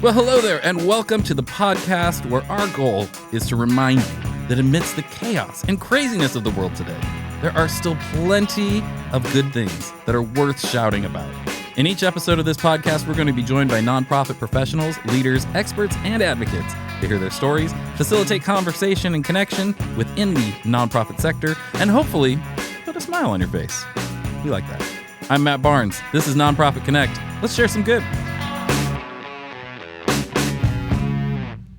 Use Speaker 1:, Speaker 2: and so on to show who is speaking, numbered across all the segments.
Speaker 1: Well, hello there, and welcome to the podcast where our goal is to remind you that amidst the chaos and craziness of the world today, there are still plenty of good things that are worth shouting about. In each episode of this podcast, we're going to be joined by nonprofit professionals, leaders, experts, and advocates to hear their stories, facilitate conversation and connection within the nonprofit sector, and hopefully put a smile on your face. We like that. I'm Matt Barnes. This is Nonprofit Connect. Let's share some good.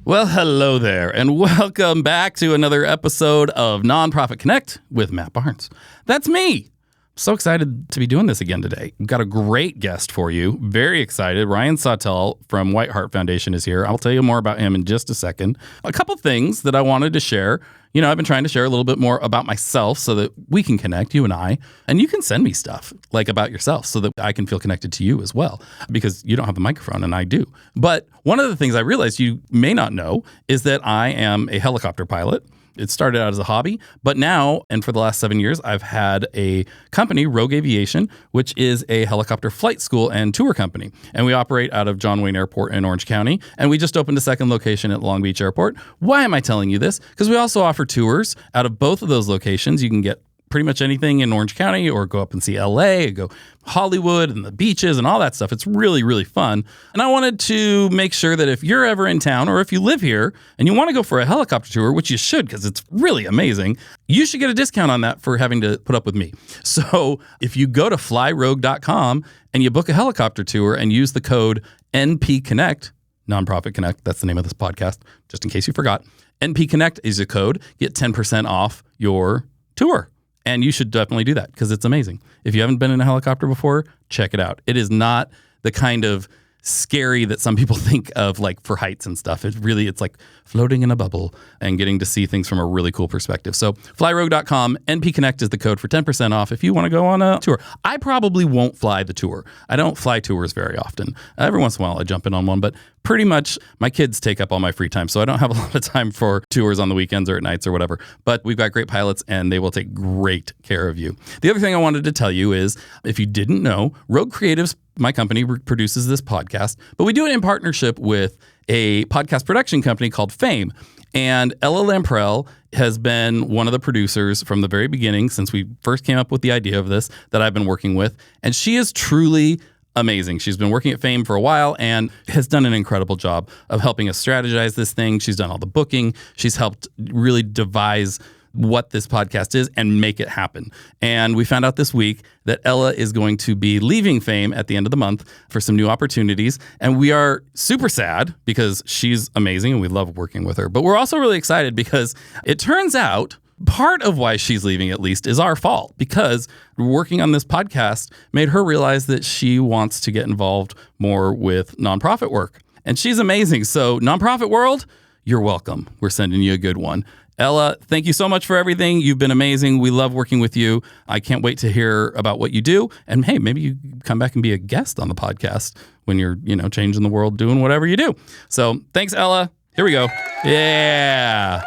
Speaker 1: Well, hello there, and welcome back to another episode of Nonprofit Connect with Matt Barnes. That's me. So excited to be doing this again today. We've got a great guest for you. Very excited. Ryan Sawtelle from White Heart Foundation is here. I'll tell you more about him in just a second. A couple things that I wanted to share. You know, I've been trying to share a little bit more about myself so that we can connect, you and I, and you can send me stuff like about yourself so that I can feel connected to you as well, because you don't have the microphone and I do. But one of the things I realized you may not know is that I am a helicopter pilot. It started out as a hobby, but now, and for the last 7 years, I've had a company, Rogue Aviation, which is a helicopter flight school and tour company. And we operate out of John Wayne Airport in Orange County. And we just opened a second location at Long Beach Airport. Why am I telling you this? Because we also offer tours out of both of those locations. You can get pretty much anything in Orange County or go up and see LA, go Hollywood and the beaches and all that stuff. It's really, really fun. And I wanted to make sure that if you're ever in town or if you live here and you want to go for a helicopter tour, which you should because it's really amazing, you should get a discount on that for having to put up with me. So if you go to flyrogue.com and you book a helicopter tour and use the code NPConnect, Nonprofit Connect, that's the name of this podcast, just in case you forgot, NPConnect is the code, get 10% off your tour. And you should definitely do that because it's amazing. If you haven't been in a helicopter before, check it out. It is not the kind of scary that some people think of, like for heights and stuff. It's like floating in a bubble and getting to see things from a really cool perspective. So flyrogue.com, NPConnect is the code for 10% off if you want to go on a tour. I probably won't fly the tour. I don't fly tours very often. Every once in a while I jump in on one, but pretty much my kids take up all my free time. So I don't have a lot of time for tours on the weekends or at nights or whatever. But we've got great pilots and they will take great care of you. The other thing I wanted to tell you is, if you didn't know, Rogue Creatives, my company, produces this podcast, but we do it in partnership with a podcast production company called Fame. And Ella Lamprell has been one of the producers from the very beginning, since we first came up with the idea of this, that I've been working with. And she is truly amazing. She's been working at Fame for a while and has done an incredible job of helping us strategize this thing. She's done all the booking. She's helped really devise what this podcast is and make it happen. And we found out this week that Ella is going to be leaving Fame at the end of the month for some new opportunities. And we are super sad because she's amazing and we love working with her. But we're also really excited because it turns out part of why she's leaving, at least, is our fault, because working on this podcast made her realize that she wants to get involved more with nonprofit work. And she's amazing. So nonprofit world, you're welcome. We're sending you a good one. Ella, thank you so much for everything. You've been amazing. We love working with you. I can't wait to hear about what you do. And hey, maybe you come back and be a guest on the podcast when you're, changing the world, doing whatever you do. So thanks, Ella. Here we go. Yeah.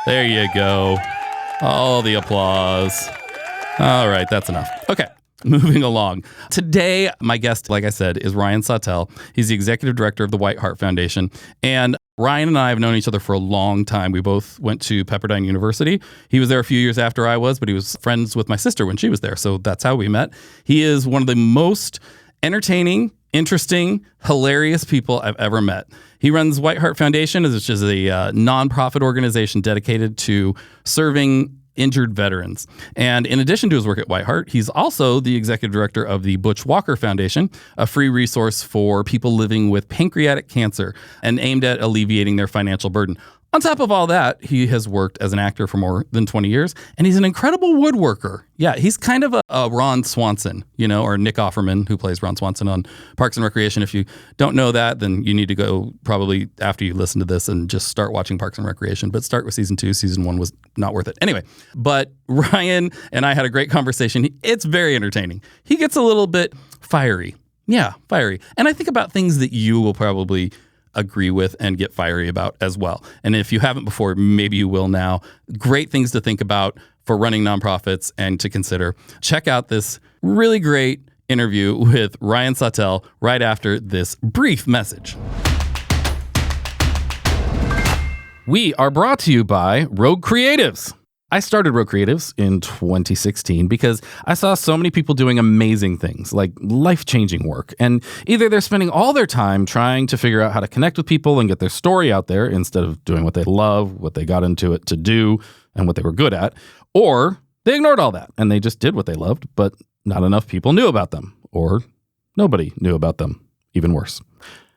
Speaker 1: There you go. All the applause. All right, that's enough. Okay. Moving along. Today, my guest, like I said, is Ryan Sawtelle. He's the executive director of the White Heart Foundation. And Ryan and I have known each other for a long time. We both went to Pepperdine University. He was there a few years after I was, but he was friends with my sister when she was there. So that's how we met. He is one of the most entertaining, interesting, hilarious people I've ever met. He runs White Heart Foundation, which is a nonprofit organization dedicated to serving injured veterans. And in addition to his work at White Heart, he's also the executive director of the Butch Walker Foundation, a free resource for people living with pancreatic cancer and aimed at alleviating their financial burden. On top of all that, he has worked as an actor for more than 20 years, and he's an incredible woodworker. Yeah, he's kind of a Ron Swanson, or Nick Offerman, who plays Ron Swanson on Parks and Recreation. If you don't know that, then you need to go probably after you listen to this and just start watching Parks and Recreation. But start with season 2. Season 1 was not worth it. Anyway, but Ryan and I had a great conversation. It's very entertaining. He gets a little bit fiery. Yeah, fiery. And I think about things that you will probably agree with and get fiery about as well. And if you haven't before, maybe you will now. Great things to think about for running nonprofits and to consider. Check out this really great interview with Ryan Sawtelle right after this brief message. We are brought to you by Rogue Creatives. I started Rogue Creatives in 2016 because I saw so many people doing amazing things, like life-changing work. And either they're spending all their time trying to figure out how to connect with people and get their story out there instead of doing what they love, what they got into it to do, and what they were good at, or they ignored all that and they just did what they loved, but not enough people knew about them, or nobody knew about them, even worse.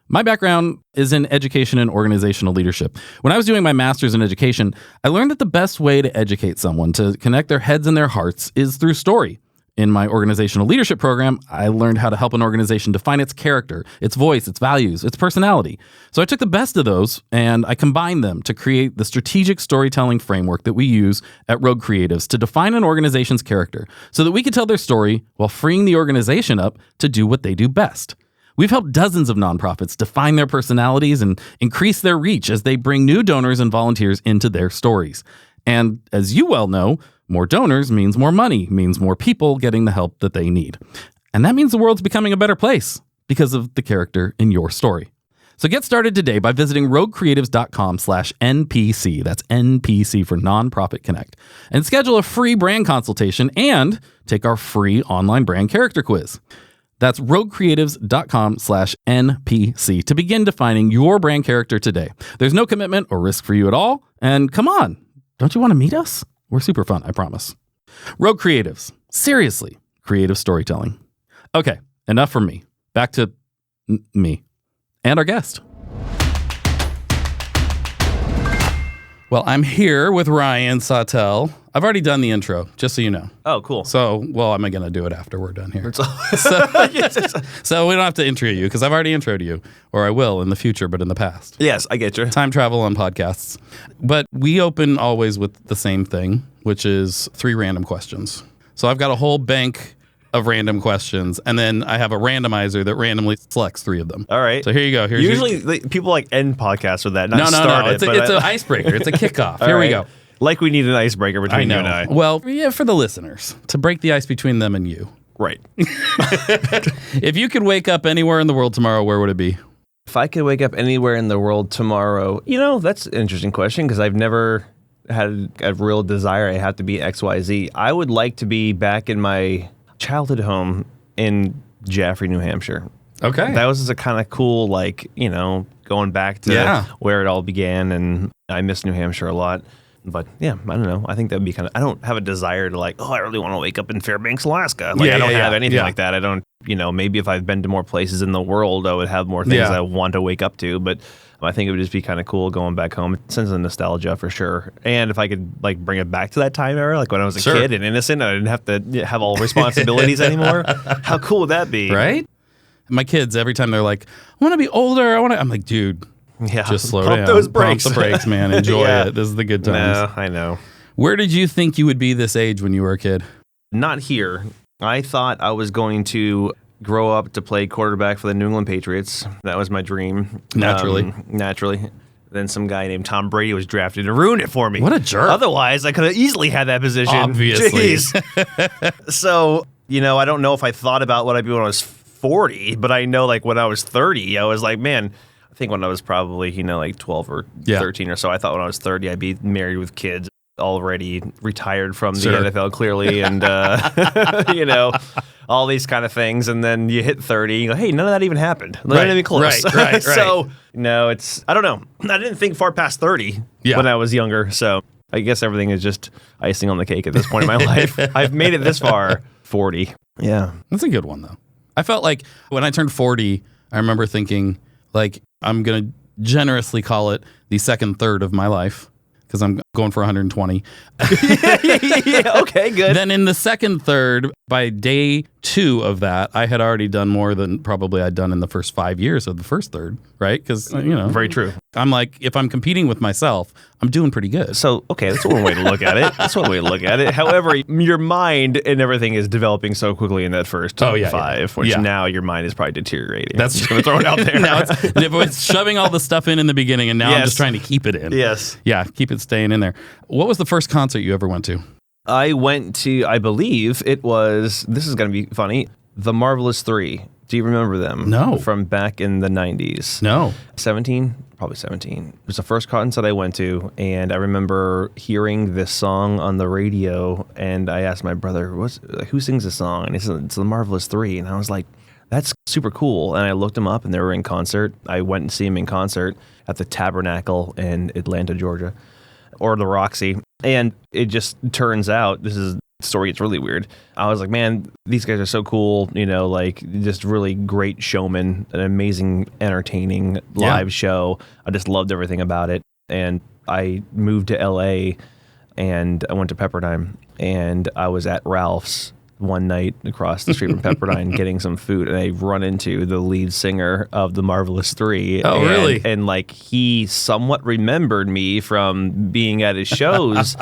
Speaker 1: My background is in education and organizational leadership. When I was doing my master's in education, I learned that the best way to educate someone to connect their heads and their hearts is through story. In my organizational leadership program, I learned how to help an organization define its character, its voice, its values, its personality. So I took the best of those and I combined them to create the strategic storytelling framework that we use at Rogue Creatives to define an organization's character so that we could tell their story while freeing the organization up to do what they do best. We've helped dozens of nonprofits define their personalities and increase their reach as they bring new donors and volunteers into their stories. And as you well know, more donors means more money, means more people getting the help that they need. And that means the world's becoming a better place because of the character in your story. So get started today by visiting roguecreatives.com/NPC. That's NPC for Nonprofit Connect. And schedule a free brand consultation and take our free online brand character quiz. That's roguecreatives.com/NPC to begin defining your brand character today. There's no commitment or risk for you at all. And come on, don't you want to meet us? We're super fun, I promise. Rogue Creatives. Seriously, creative storytelling. Okay, enough from me. Back to me and our guest. Well, I'm here with Ryan Sawtelle. I've already done the intro, just so you know.
Speaker 2: Oh, cool.
Speaker 1: So, well, I'm going to do it after we're done here. So we don't have to intro you, because I've already introed you, or I will in the future, but in the past.
Speaker 2: Yes, I get you.
Speaker 1: Time travel on podcasts. But we open always with the same thing, which is 3 random questions. So I've got a whole bank of random questions, and then I have a randomizer that randomly selects 3 of them.
Speaker 2: All right.
Speaker 1: So here you go.
Speaker 2: Usually people like end podcasts with that, not start
Speaker 1: No.
Speaker 2: it.
Speaker 1: It's an icebreaker. It's a kickoff. Here we go.
Speaker 2: Like we need an icebreaker between you and I.
Speaker 1: Well, yeah, for the listeners, to break the ice between them and you.
Speaker 2: Right.
Speaker 1: If you could wake up anywhere in the world tomorrow, where would it be?
Speaker 2: If I could wake up anywhere in the world tomorrow, that's an interesting question because I've never had a real desire I have to be XYZ. I would like to be back in my childhood home in Jaffrey, New Hampshire.
Speaker 1: Okay.
Speaker 2: That was just a kind of cool, going back to where it all began, and I miss New Hampshire a lot. But yeah, I don't know. I think that would be kind of, I don't have a desire to I really want to wake up in Fairbanks, Alaska. I don't have anything like that. I don't, maybe if I've been to more places in the world, I would have more things I want to wake up to. But I think it would just be kind of cool going back home. It sends a nostalgia for sure. And if I could bring it back to that time era, when I was a kid and innocent, I didn't have to have all responsibilities anymore. How cool would that be?
Speaker 1: Right? My kids, every time they're like, I want to be older. I'm like, dude.
Speaker 2: Yeah,
Speaker 1: just slow
Speaker 2: down.
Speaker 1: Those
Speaker 2: brakes.
Speaker 1: Pump the brakes, man. Enjoy it. This is the good times.
Speaker 2: No, I know.
Speaker 1: Where did you think you would be this age when you were a kid?
Speaker 2: Not here. I thought I was going to grow up to play quarterback for the New England Patriots. That was my dream.
Speaker 1: Naturally.
Speaker 2: Then some guy named Tom Brady was drafted and ruined it for me.
Speaker 1: What a jerk.
Speaker 2: Otherwise, I could have easily had that position.
Speaker 1: Obviously.
Speaker 2: Jeez. So, I don't know if I thought about what I'd be when I was 40, but I know when I was 30, I was like, man, I think when I was probably, 12 or 13 or so, I thought when I was 30, I'd be married with kids, already retired from the NFL clearly, and, all these kind of things. And then you hit 30, you go, hey, none of that even happened. Not even close.
Speaker 1: Right.
Speaker 2: So, no, I don't know. I didn't think far past 30 when I was younger. So I guess everything is just icing on the cake at this point in my life. I've made it this far, 40. Yeah.
Speaker 1: That's a good one, though. I felt like when I turned 40, I remember thinking, I'm going to generously call it the second third of my life because I'm going for 120.
Speaker 2: Yeah, okay, good.
Speaker 1: Then in the second third, by day 2 of that, I had already done more than probably I'd done in the first 5 years of the first third, right? Because,
Speaker 2: Very true.
Speaker 1: I'm like, if I'm competing with myself, I'm doing pretty good.
Speaker 2: So, okay, that's one way to look at it. However, your mind and everything is developing so quickly in that first 5, which now your mind is probably deteriorating.
Speaker 1: That's
Speaker 2: just going to throw it out there.
Speaker 1: Now it's shoving all the stuff in the beginning, and now I'm just trying to keep it in.
Speaker 2: Yes.
Speaker 1: Yeah, keep it staying in there. What was the first concert you ever went to?
Speaker 2: I went to, I believe it was, this is going to be funny, The Marvelous 3. Do you remember them?
Speaker 1: No.
Speaker 2: From back in the 90s?
Speaker 1: No.
Speaker 2: 17? Probably 17. It was the first concert I went to, and I remember hearing this song on the radio, and I asked my brother, who sings this song? And he said, it's the Marvelous Three. And I was like, that's super cool. And I looked them up, and they were in concert. I went and see them in concert at the Tabernacle in Atlanta, Georgia, or the Roxy. And it just turns out, the story gets really weird. I was like, man, these guys are so cool, like just really great showmen, an amazing, entertaining live show. I just loved everything about it. And I moved to LA and I went to Pepperdine, and I was at Ralph's one night across the street from Pepperdine getting some food, and I run into the lead singer of the Marvelous Three.
Speaker 1: Oh, really?
Speaker 2: And like he somewhat remembered me from being at his shows.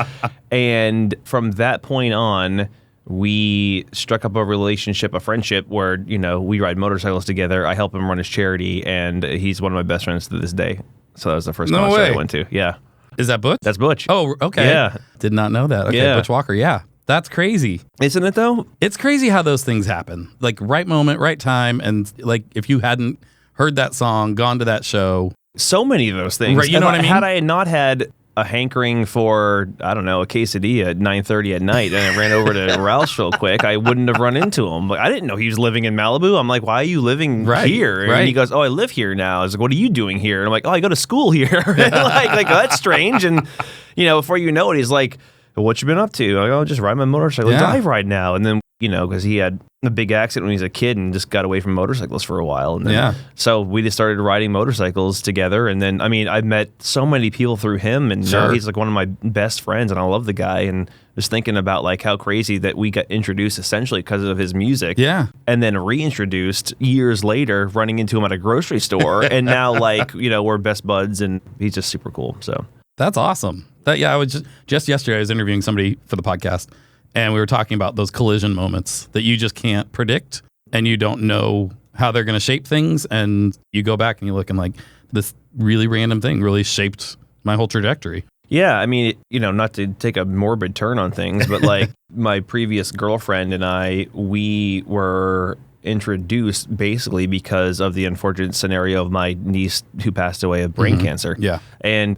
Speaker 2: And from that point on, we struck up a relationship, a friendship where, we ride motorcycles together. I help him run his charity, and he's one of my best friends to this day. So that was the first concert I went to. Yeah.
Speaker 1: Is that Butch?
Speaker 2: That's Butch.
Speaker 1: Oh, okay.
Speaker 2: Yeah.
Speaker 1: Did not know that. Okay,
Speaker 2: Yeah.
Speaker 1: Butch Walker, yeah. That's crazy.
Speaker 2: Isn't it, though?
Speaker 1: It's crazy how those things happen. Like, right moment, right time, and like if you hadn't heard that song, gone to that show.
Speaker 2: So many of those things.
Speaker 1: Right, you know what I mean?
Speaker 2: Had I not had a hankering for, I don't know, a quesadilla at 9:30 at night, and I ran over to Ralph's real quick, I wouldn't have run into him. But I didn't know he was living in Malibu. I'm like, why are you living here? And he goes, oh, I live here now. I was like, what are you doing here? And I'm like, oh, I go to school here. like, oh, that's strange. And, before you know it, he's like, what you been up to? Like, oh, just ride my motorcycle. Dive right now. And then, because he had a big accident when he was a kid and just got away from motorcycles for a while. And then, so we just started riding motorcycles together. And then, I met so many people through him, and now he's like one of my best friends, and I love the guy. And just thinking about like how crazy that we got introduced essentially because of his music. Yeah. And then reintroduced years later, running into him at a grocery store. And now we're best buds, and he's just super cool. So
Speaker 1: that's awesome. I was just yesterday I was interviewing somebody for the podcast, and we were talking about those collision moments that you just can't predict, and you don't know how they're going to shape things, and you go back and you look and like, this really random thing really shaped my whole trajectory.
Speaker 2: Yeah, not to take a morbid turn on things, but like my previous girlfriend and I, we were introduced basically because of the unfortunate scenario of my niece who passed away of brain cancer. Yeah. And,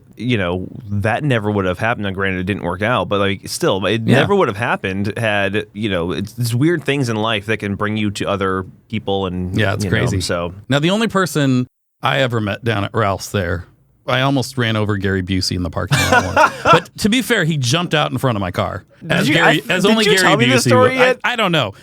Speaker 2: that never would have happened. Now, granted, it didn't work out, but like still, it never would have happened had, it's weird things in life that can bring you to other people. And
Speaker 1: yeah, it's crazy.
Speaker 2: So
Speaker 1: now the only person I ever met down at Ralph's there, I almost ran over Gary Busey in the parking lot once. But to be fair, he jumped out in front of my car. As Gary Busey would. I don't know.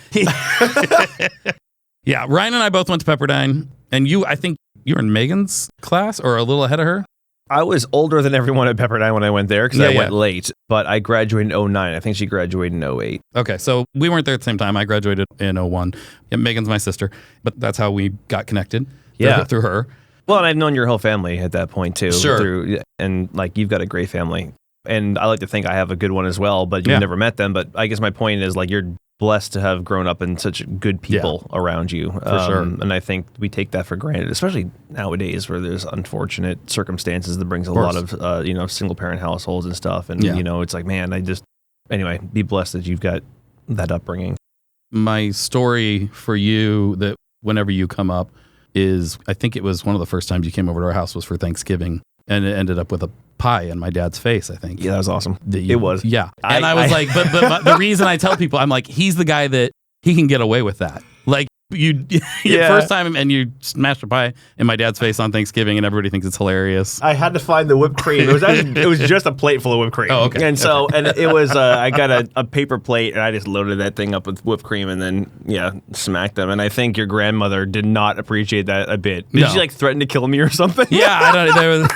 Speaker 1: Yeah, Ryan and I both went to Pepperdine, and I think you were in Megan's class or a little ahead of her?
Speaker 2: I was older than everyone at Pepperdine when I went there because I went late, but I graduated in 09. I think she graduated in 08.
Speaker 1: Okay, so we weren't there at the same time. I graduated in 01. Yeah, Megan's my sister, but that's how we got connected through her.
Speaker 2: Well, and I've known your whole family at that point, too.
Speaker 1: Sure.
Speaker 2: And like you've got a great family. And I like to think I have a good one as well, but you've never met them. But I guess my point is like you're blessed to have grown up in such good people around you.
Speaker 1: For sure.
Speaker 2: And I think we take that for granted, especially nowadays where there's unfortunate circumstances that brings a lot of, single parent households and stuff. And, it's like, man, anyway, be blessed that you've got that upbringing.
Speaker 1: My story for you that whenever you come up is, I think it was one of the first times you came over to our house was for Thanksgiving. And it ended up with a pie in my dad's face, I think.
Speaker 2: Yeah, that was awesome. It was.
Speaker 1: Yeah. And I was like, but the reason I tell people, I'm like, he's the guy that he can get away with that. Like, first time and you smashed a pie in my dad's face on Thanksgiving and everybody thinks it's hilarious.
Speaker 2: I had to find the whipped cream. It was just a plate full of whipped cream.
Speaker 1: Oh, okay.
Speaker 2: And so, and it was, I got a paper plate and I just loaded that thing up with whipped cream and then, smacked them. And I think your grandmother did not appreciate that a bit. Did she threaten to kill me or something?
Speaker 1: Yeah, I don't know.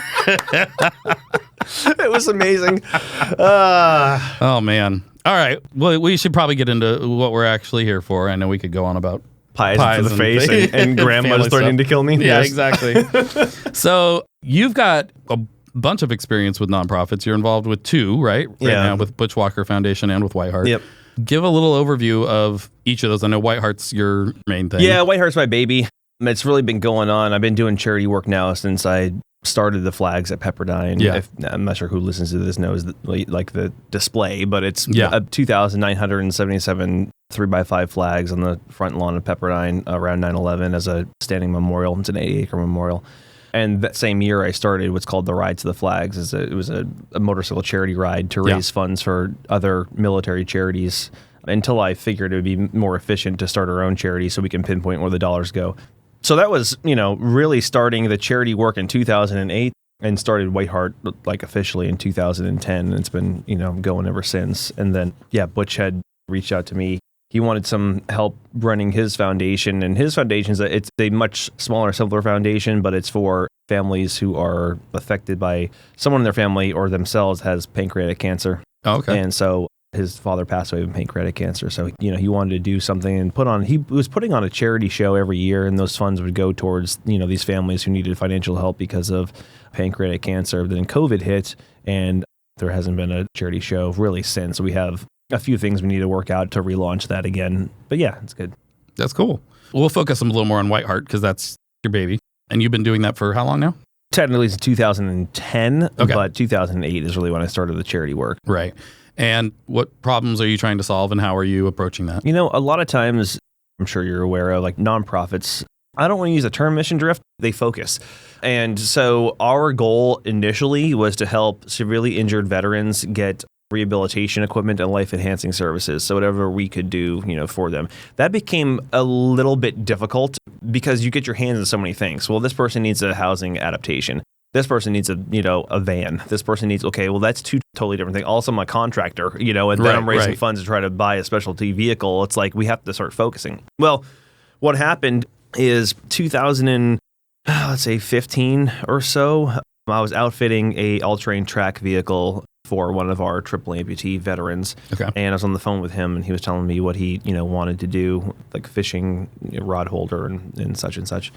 Speaker 2: It was amazing.
Speaker 1: Oh, man. All right. Well, we should probably get into what we're actually here for. I know we could go on about
Speaker 2: pies to the face and grandma's threatening to kill me.
Speaker 1: Yeah, exactly. So you've got a bunch of experience with nonprofits. You're involved with two, right? Right now with Butch Walker Foundation and with White Heart.
Speaker 2: Yep.
Speaker 1: Give a little overview of each of those. I know White Heart's your main thing.
Speaker 2: Yeah, White Heart's my baby. It's really been going on. I've been doing charity work now since I started the flags at Pepperdine.
Speaker 1: Yeah.
Speaker 2: I'm not sure who listens to this knows like the display, but it's 2,977 3x5 flags on the front lawn of Pepperdine around 9/11 as a standing memorial. It's an 80-acre memorial. And that same year, I started what's called the Ride to the Flags. It was a motorcycle charity ride to raise funds for other military charities until I figured it would be more efficient to start our own charity so we can pinpoint where the dollars go. So that was, really starting the charity work in 2008 and started White Heart like officially in 2010. And it's been, going ever since. And then, Butch had reached out to me. He wanted some help running his foundation, and his foundation it's a much smaller, simpler foundation, but it's for families who are affected by someone in their family or themselves has pancreatic cancer.
Speaker 1: Oh, okay.
Speaker 2: And so his father passed away of pancreatic cancer. So, he wanted to do something and he was putting on a charity show every year, and those funds would go towards, these families who needed financial help because of pancreatic cancer. Then COVID hit, and there hasn't been a charity show really since. So we have a few things we need to work out to relaunch that again. But yeah, it's good.
Speaker 1: That's cool. We'll focus a little more on White Heart because that's your baby. And you've been doing that for how long now?
Speaker 2: Technically it's 2010, but 2008 is really when I started the charity work.
Speaker 1: Right. And what problems are you trying to solve, and how are you approaching that?
Speaker 2: A lot of times, I'm sure you're aware of, like nonprofits, I don't want to use the term mission drift, they focus. And so our goal initially was to help severely injured veterans get rehabilitation equipment and life-enhancing services. So whatever we could do, for them. That became a little bit difficult because you get your hands on so many things. Well, this person needs a housing adaptation. This person needs a van. This person needs, that's two totally different things. Also, I'm a contractor, and then I'm raising funds to try to buy a specialty vehicle. It's like we have to start focusing. Well, what happened is 2015 or so, I was outfitting a all-terrain track vehicle for one of our triple amputee veterans. Okay. And I was on the phone with him, and he was telling me what he, wanted to do, like fishing, rod holder and such and such.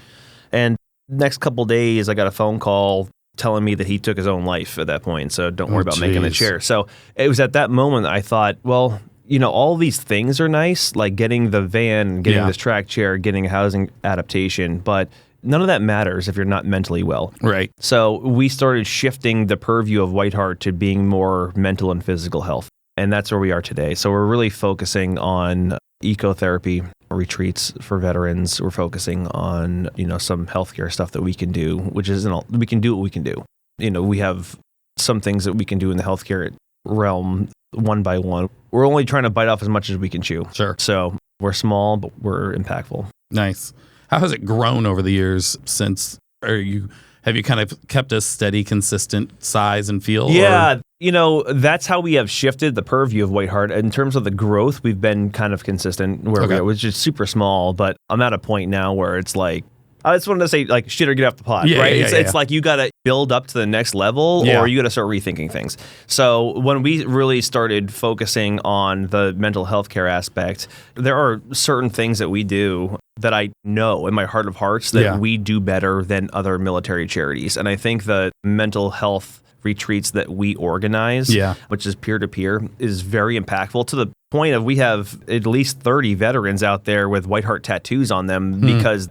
Speaker 2: And next couple days, I got a phone call telling me that he took his own life at that point. So don't worry about making the chair. So it was at that moment I thought, well, all these things are nice, like getting the van, getting this track chair, getting a housing adaptation, but none of that matters if you're not mentally well.
Speaker 1: Right.
Speaker 2: So we started shifting the purview of White Heart to being more mental and physical health. And that's where we are today. So we're really focusing on ecotherapy retreats for veterans. We're focusing on, some healthcare stuff that we can do, which isn't all, we can do what we can do. We have some things that we can do in the healthcare realm one by one. We're only trying to bite off as much as we can chew.
Speaker 1: Sure.
Speaker 2: So we're small, but we're impactful.
Speaker 1: Nice. How has it grown over the years since, have you kind of kept a steady, consistent size and feel?
Speaker 2: Yeah, that's how we have shifted the purview of White Heart. In terms of the growth, we've been kind of consistent where it was just super small, but I'm at a point now where it's like, I just wanted to say, like, shit or get off the pot, right? It's like you got to build up to the next level or you got to start rethinking things. So when we really started focusing on the mental health care aspect, there are certain things that we do that I know in my heart of hearts that we do better than other military charities. And I think the mental health retreats that we organize, which is peer-to-peer, is very impactful to the point of we have at least 30 veterans out there with White Heart tattoos on them because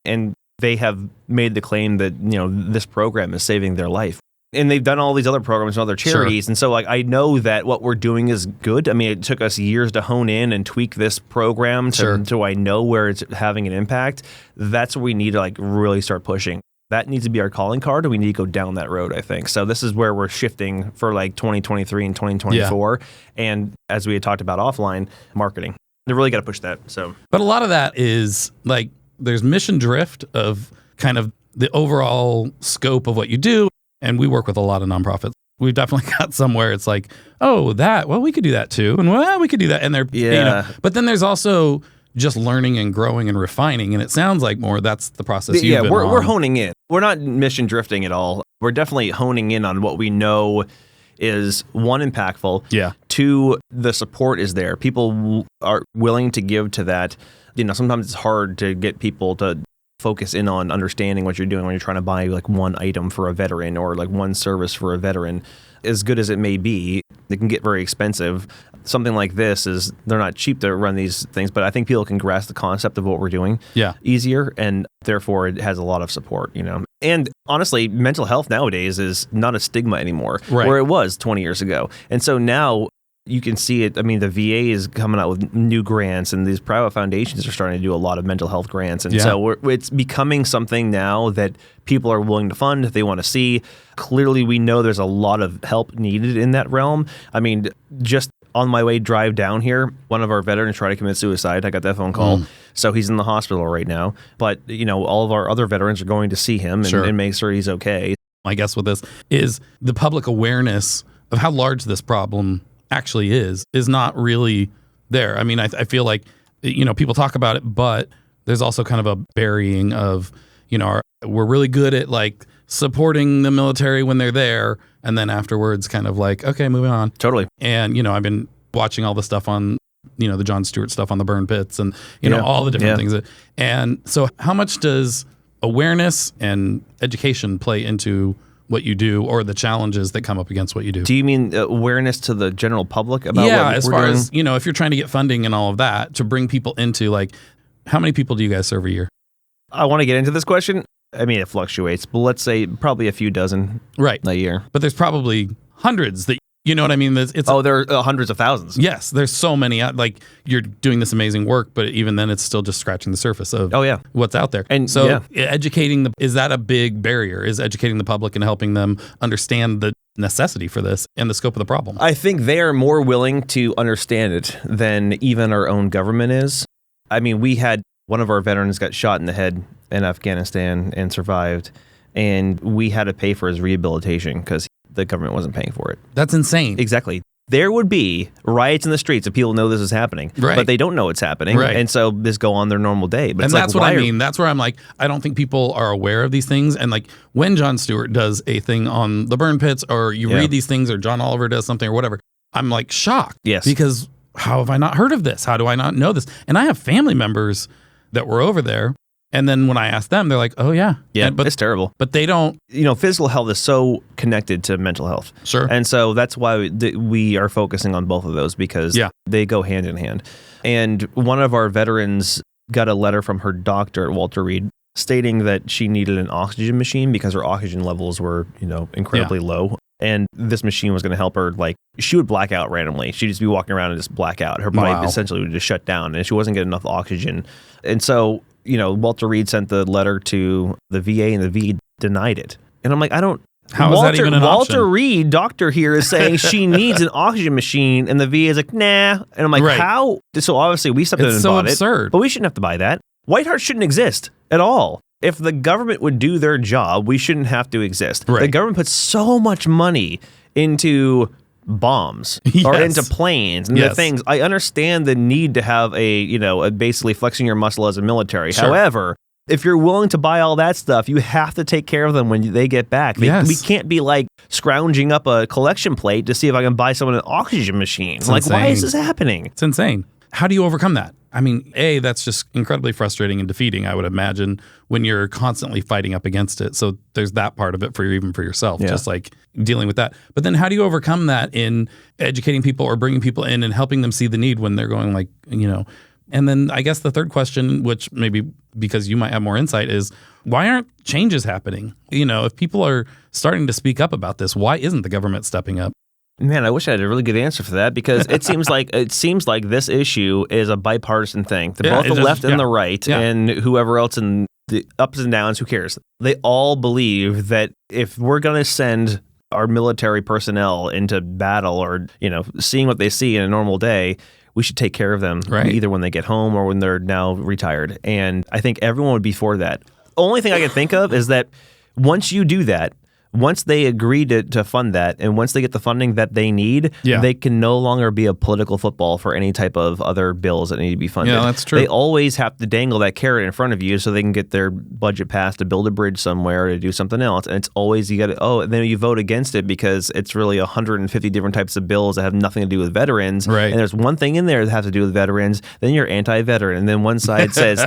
Speaker 2: and they have made the claim that, this program is saving their life. And they've done all these other programs and other charities. Sure. And so, like, I know that what we're doing is good. I mean, it took us years to hone in and tweak this program to I know where it's having an impact. That's where we need to, like, really start pushing. That needs to be our calling card, and we need to go down that road, I think. So this is where we're shifting for, like, 2023 and 2024. Yeah. And as we had talked about offline, marketing. They really got to push that. So,
Speaker 1: but a lot of that is, like, there's mission drift of kind of the overall scope of what you do. And we work with a lot of nonprofits. We've definitely got somewhere it's like, we could do that too. And we could do that. And but then there's also just learning and growing and refining. And it sounds like more that's the process you've been on.
Speaker 2: We're honing in. We're not mission drifting at all. We're definitely honing in on what we know is, one, impactful.
Speaker 1: Yeah.
Speaker 2: Two, the support is there. People are willing to give to that. Sometimes it's hard to get people to focus in on understanding what you're doing when you're trying to buy like one item for a veteran or like one service for a veteran. As good as it may be, it can get very expensive. Something like this they're not cheap to run these things, but I think people can grasp the concept of what we're doing easier, and therefore it has a lot of support, And honestly, mental health nowadays is not a stigma anymore, where it was 20 years ago. And so now you can see it. I mean, the VA is coming out with new grants, and these private foundations are starting to do a lot of mental health grants. And so it's becoming something now that people are willing to fund, they want to see. Clearly, we know there's a lot of help needed in that realm. I mean, just on my way drive down here, one of our veterans tried to commit suicide. I got that phone call. So he's in the hospital right now. But, all of our other veterans are going to see him and make sure he's okay.
Speaker 1: My guess with this is the public awareness of how large this problem actually is not really there. I mean, I feel like, people talk about it, but there's also kind of a burying of, we're really good at like supporting the military when they're there. And then afterwards kind of like, okay, moving on.
Speaker 2: Totally.
Speaker 1: And, I've been watching all the stuff on, the Jon Stewart stuff on the burn pits and, all the different things. And so how much does awareness and education play into what you do or the challenges that come up against what you do?
Speaker 2: Do you mean awareness to the general public about what we're doing?
Speaker 1: As far as, if you're trying to get funding and all of that to bring people into like, how many people do you guys serve a year?
Speaker 2: I want to get into this question. I mean, it fluctuates, but let's say probably a few dozen a year.
Speaker 1: But there's probably hundreds that, you know what I mean?
Speaker 2: There are hundreds of thousands.
Speaker 1: Yes, there's so many. Like, you're doing this amazing work, but even then it's still just scratching the surface of what's out there. And so educating is that a big barrier? Is educating the public and helping them understand the necessity for this and the scope of the problem?
Speaker 2: I think they are more willing to understand it than even our own government is. I mean, we had one of our veterans got shot in the head in Afghanistan and survived, and we had to pay for his rehabilitation because the government wasn't paying for it.
Speaker 1: That's insane.
Speaker 2: Exactly. There would be riots in the streets if people know this is happening, but they don't know it's happening, and so this go on their normal day. But
Speaker 1: that's what I mean. That's where I'm like, I don't think people are aware of these things. And like when Jon Stewart does a thing on the burn pits, or you read these things, or John Oliver does something or whatever, I'm like shocked.
Speaker 2: Yes.
Speaker 1: Because how have I not heard of this? How do I not know this? And I have family members that were over there. And then when I ask them, they're like, oh, yeah.
Speaker 2: Yeah, but it's terrible.
Speaker 1: But they don't.
Speaker 2: Physical health is so connected to mental health.
Speaker 1: Sure.
Speaker 2: And so that's why we are focusing on both of those, because they go hand in hand. And one of our veterans got a letter from her doctor at Walter Reed stating that she needed an oxygen machine because her oxygen levels were, incredibly low. And this machine was going to help her. Like, she would black out randomly. She'd just be walking around and just black out. Her body essentially would just shut down, and she wasn't getting enough oxygen. And so, Walter Reed sent the letter to the VA, and the VA denied it. And I'm like,
Speaker 1: how is that even an option?
Speaker 2: Walter Reed, doctor here, is saying she needs an oxygen machine, and the VA is like, nah. And I'm like, how? So obviously we stepped in and bought
Speaker 1: absurd.
Speaker 2: It. But we shouldn't have to buy that. White Heart shouldn't exist at all. If the government would do their job, we shouldn't have to exist. Right. The government puts so much money into bombs or into planes and the things. I understand the need to have a basically flexing your muscle as a military. Sure. However, if you're willing to buy all that stuff, you have to take care of them when they get back. We can't be like scrounging up a collection plate to see if I can buy someone an oxygen machine. It's like, why is this happening?
Speaker 1: It's insane. How do you overcome that? I mean, that's just incredibly frustrating and defeating, I would imagine, when you're constantly fighting up against it. So there's that part of it even for yourself, just like dealing with that. But then how do you overcome that in educating people or bringing people in and helping them see the need when they're going like, And then I guess the third question, which maybe because you might have more insight, is why aren't changes happening? If people are starting to speak up about this, why isn't the government stepping up?
Speaker 2: Man, I wish I had a really good answer for that, because it seems like this issue is a bipartisan thing. Both the left and the right and whoever else in the ups and downs, who cares? They all believe that if we're going to send our military personnel into battle or, seeing what they see in a normal day, we should take care of them either when they get home or when they're now retired. And I think everyone would be for that. The only thing I can think of is that once you do that, Once they agree to fund that, and once they get the funding that they need, they can no longer be a political football for any type of other bills that need to be funded.
Speaker 1: Yeah, that's true.
Speaker 2: They always have to dangle that carrot in front of you so they can get their budget passed to build a bridge somewhere or to do something else. And it's always and then you vote against it because it's really 150 different types of bills that have nothing to do with veterans.
Speaker 1: Right.
Speaker 2: And there's one thing in there that has to do with veterans. Then you're anti-veteran, and then one side says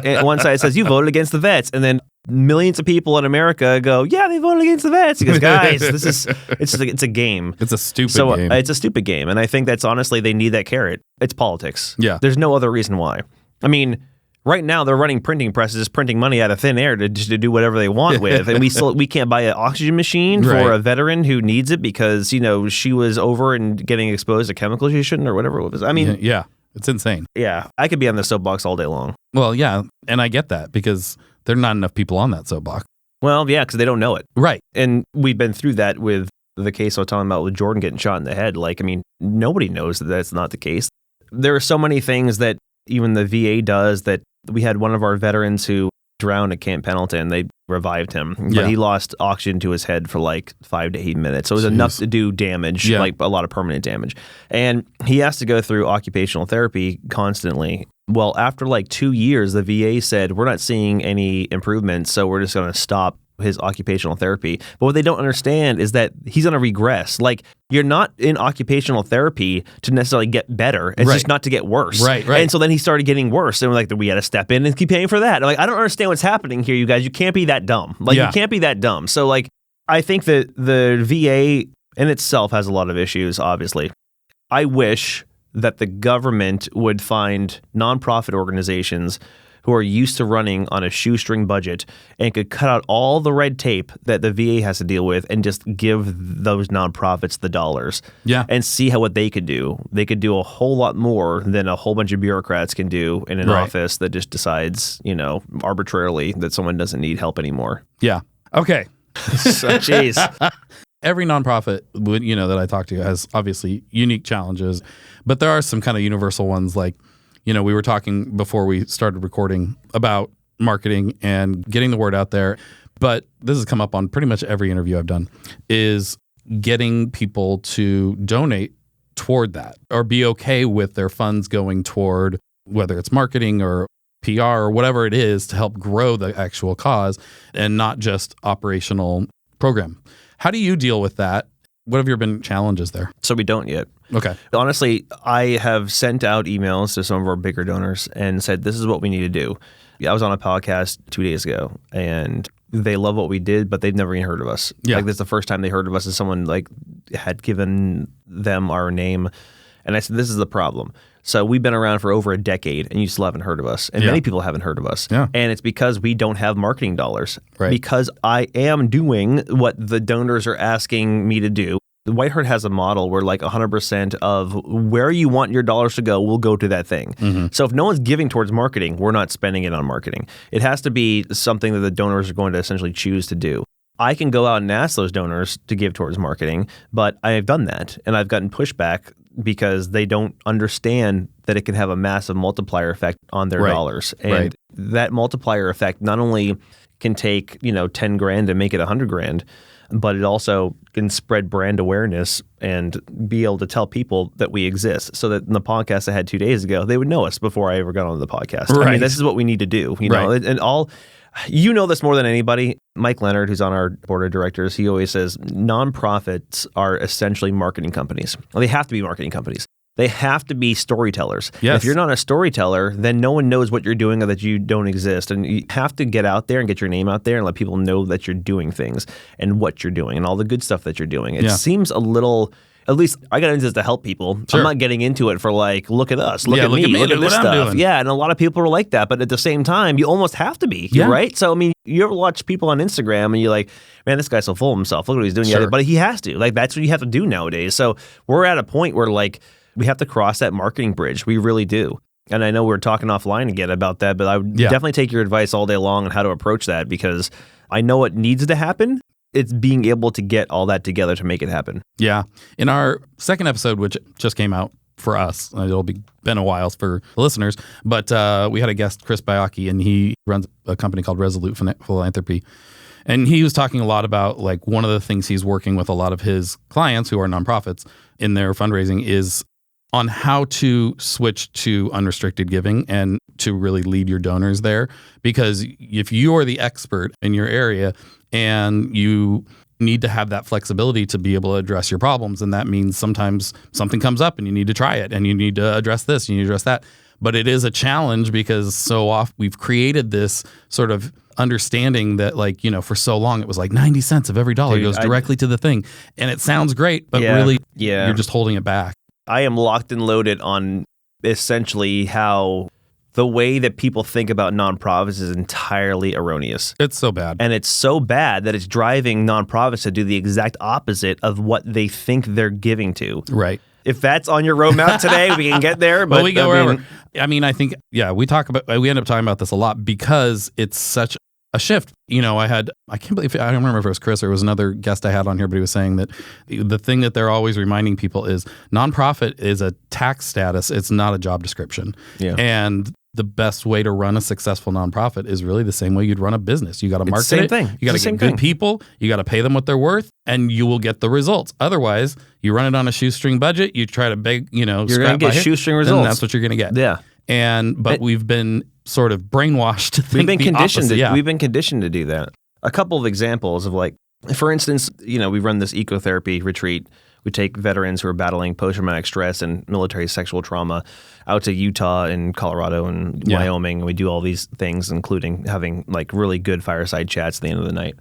Speaker 2: you voted against the vets, and then millions of people in America go, yeah, they voted against the vets. Because guys, it's a game.
Speaker 1: It's a stupid game.
Speaker 2: It's a stupid game. And I think that's honestly, they need that carrot. It's politics.
Speaker 1: Yeah.
Speaker 2: There's no other reason why. I mean, right now they're running printing presses, printing money out of thin air to do whatever they want with. And we can't buy an oxygen machine for a veteran who needs it because, she was over and getting exposed to chemicals she shouldn't or whatever it was. I mean,
Speaker 1: yeah. It's insane.
Speaker 2: Yeah. I could be on the soapbox all day long.
Speaker 1: Well, yeah. And I get that because there are not enough people on that soapbox.
Speaker 2: Well, yeah, because they don't know it.
Speaker 1: Right.
Speaker 2: And we've been through that with the case I was talking about with Jordan getting shot in the head. Like, I mean, nobody knows that that's not the case. There are so many things that even the VA does that we had one of our veterans who drowned at Camp Pendleton. They revived him, but he lost oxygen to his head for like 5 to 8 minutes. So it was enough to do damage, like a lot of permanent damage. And he has to go through occupational therapy constantly. Well, after like 2 years, the VA said, we're not seeing any improvements, so we're just going to stop his occupational therapy. But what they don't understand is that he's going to regress. Like, you're not in occupational therapy to necessarily get better. It's just not to get worse.
Speaker 1: Right.
Speaker 2: And so then he started getting worse. And we're like, we had to step in and keep paying for that. I'm like, I don't understand what's happening here, you guys. You can't be that dumb. Like, you can't be that dumb. So, like, I think that the VA in itself has a lot of issues, obviously. I wish that the government would find nonprofit organizations who are used to running on a shoestring budget and could cut out all the red tape that the VA has to deal with and just give those nonprofits the dollars.
Speaker 1: Yeah.
Speaker 2: And see what they could do. They could do a whole lot more than a whole bunch of bureaucrats can do in an office that just decides, arbitrarily that someone doesn't need help anymore.
Speaker 1: Yeah. Okay.
Speaker 2: Jeez.
Speaker 1: Every nonprofit, that I talk to has obviously unique challenges, but there are some kind of universal ones like, we were talking before we started recording about marketing and getting the word out there, but this has come up on pretty much every interview I've done, is getting people to donate toward that or be okay with their funds going toward whether it's marketing or PR or whatever it is to help grow the actual cause and not just operational program. How do you deal with that? What have your been challenges there?
Speaker 2: So we don't yet.
Speaker 1: Okay.
Speaker 2: Honestly, I have sent out emails to some of our bigger donors and said, this is what we need to do. I was on a podcast 2 days ago and they love what we did, but they've never even heard of us.
Speaker 1: Yeah.
Speaker 2: Like, this is the first time they heard of us, and someone like had given them our name. And I said, this is the problem. So we've been around for over a decade and you still haven't heard of us. And many people haven't heard of us.
Speaker 1: Yeah.
Speaker 2: And it's because we don't have marketing dollars.
Speaker 1: Right.
Speaker 2: Because I am doing what the donors are asking me to do. The White Heart has a model where like 100% of where you want your dollars to go will go to that thing. Mm-hmm. So if no one's giving towards marketing, we're not spending it on marketing. It has to be something that the donors are going to essentially choose to do. I can go out and ask those donors to give towards marketing, but I have done that and I've gotten pushback because they don't understand that it can have a massive multiplier effect on their dollars. And that multiplier effect not only can take, $10,000 and make it $100,000, but it also can spread brand awareness and be able to tell people that we exist. So that in the podcast I had 2 days ago, they would know us before I ever got on the podcast.
Speaker 1: Right.
Speaker 2: I mean, this is what we need to do, know, and all. You know this more than anybody. Mike Leonard, who's on our board of directors, he always says nonprofits are essentially marketing companies. Well, they have to be marketing companies. They have to be storytellers.
Speaker 1: Yes.
Speaker 2: If you're not a storyteller, then no one knows what you're doing or that you don't exist. And you have to get out there and get your name out there and let people know that you're doing things and what you're doing and all the good stuff that you're doing. It seems a little... At least I got into this to help people. Sure. I'm not getting into it for like, look at us, look at me, look at this stuff. Yeah, and a lot of people are like that. But at the same time, you almost have to be, right? So, I mean, you ever watch people on Instagram and you're like, man, this guy's so full of himself. Look what he's doing. Sure. But he has to. Like, that's what you have to do nowadays. So we're at a point where like we have to cross that marketing bridge. We really do. And I know we're talking offline again about that, but I would definitely take your advice all day long on how to approach that because I know it needs to happen. It's being able to get all that together to make it happen. Yeah.
Speaker 1: In our second episode, which just came out for us, it'll be been a while for the listeners, but we had a guest, Chris Bayaki, and he runs a company called Resolute Philanthropy. And he was talking a lot about like one of the things he's working with a lot of his clients who are nonprofits in their fundraising is on how to switch to unrestricted giving and to really lead your donors there. Because if you're the expert in your area and you need to have that flexibility to be able to address your problems, and that means sometimes something comes up and you need to try it and you need to address this, you need to address that. But it is a challenge because so often we've created this sort of understanding that like, for so long it was like 90 cents of every dollar goes directly to the thing. And it sounds great, but really you're just holding it back.
Speaker 2: I am locked and loaded on essentially how the way that people think about nonprofits is entirely erroneous.
Speaker 1: It's so bad.
Speaker 2: And it's so bad that it's driving nonprofits to do the exact opposit of what they think they're giving to.
Speaker 1: Right.
Speaker 2: If that's on your roadmap today, we can get there. But
Speaker 1: well, we go wherever. I think, we end up talking about this a lot because it's such a shift. I can't believe, I don't remember if it was Chris or it was another guest I had on here, but he was saying that the thing that they're always reminding people is nonprofit is a tax status. It's not a job description. Yeah. And the best way to run a successful nonprofit is really the same way you'd run a business. You got to market it. You got to get good people. You got to pay them what they're worth, and you will get the results. Otherwise, you run it on a shoestring budget. You try to beg, you're going
Speaker 2: to get shoestring results.
Speaker 1: And that's what you're going to get.
Speaker 2: Yeah.
Speaker 1: But we've been sort of brainwashed to think
Speaker 2: we've been conditioned to do that. A couple of examples of like, for instance, we run this ecotherapy retreat. We take veterans who are battling post-traumatic stress and military sexual trauma out to Utah and Colorado and Wyoming. And we do all these things, including having like really good fireside chats at the end of the night.